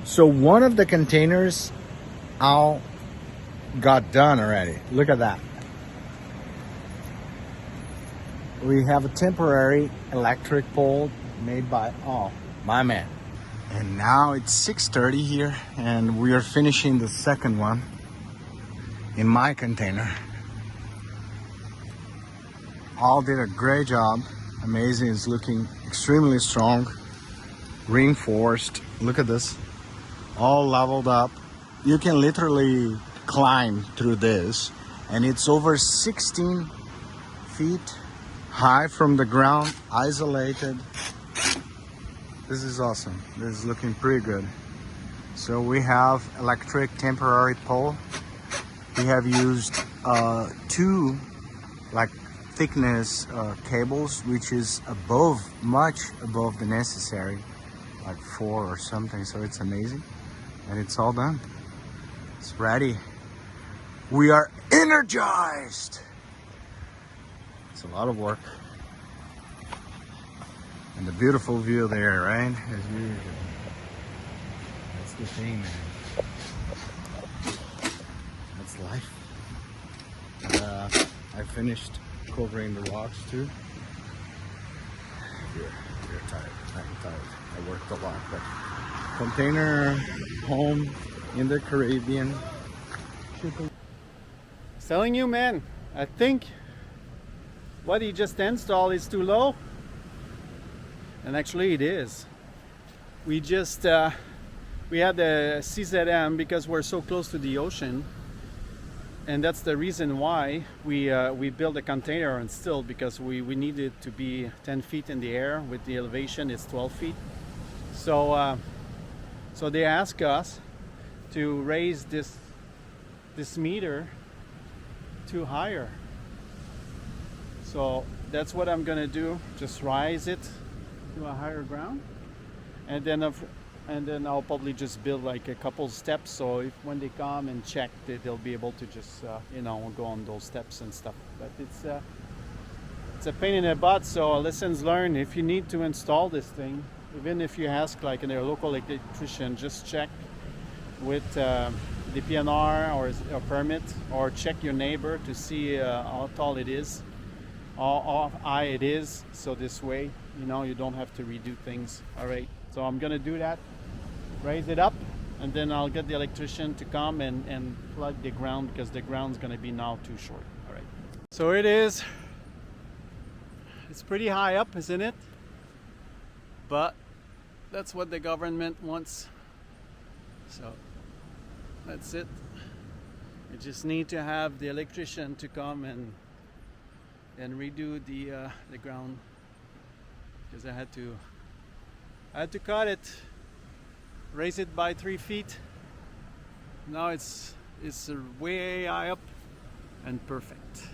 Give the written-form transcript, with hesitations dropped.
So one of the containers all got done already. Look at that. We have a temporary electric pole made by, oh, my man. And now it's 6:30 here and we are finishing the second one in my container. All did a great job. Amazing. It's looking extremely strong, reinforced. Look at this, all leveled up. You can literally climb through this, and it's over 16 feet high from the ground, isolated. This is awesome. This is looking pretty good. So we have electric temporary pole. We have used two like thickness cables, which is much above the necessary, like 4 or something. So it's amazing, and it's all done. It's ready. We are energized. It's a lot of work. And the beautiful view there, right? As usual. That's the thing, man. That's life. I finished covering the rocks too. You're tired. I'm tired. I worked a lot, but container home in the Caribbean. Telling you, man, I think what he just installed is too low, and actually it is. We just we had the CZM because we're so close to the ocean, and that's the reason why we built a container and still, because we needed to be 10 feet in the air. With the elevation it's 12 feet. So so they asked us to raise this meter to higher. So that's what I'm gonna do, just rise it to a higher ground, and then I'll probably just build like a couple steps, so if when they come and check, they'll be able to just you know, go on those steps and stuff. But it's a pain in the butt, so lessons learned. If you need to install this thing, even if you ask like a local electrician, just check with the PNR or a permit, or check your neighbor to see how tall it is, how high it is, so this way, you know, you don't have to redo things. All right, so I'm gonna do that, raise it up, and then I'll get the electrician to come and plug the ground, because the ground's gonna be now too short. All right, so it is. It's pretty high up, isn't it? But that's what the government wants. So that's it. You just need to have the electrician to come and redo the ground, because I had to cut it, raise it by 3 feet. Now it's way high up and perfect.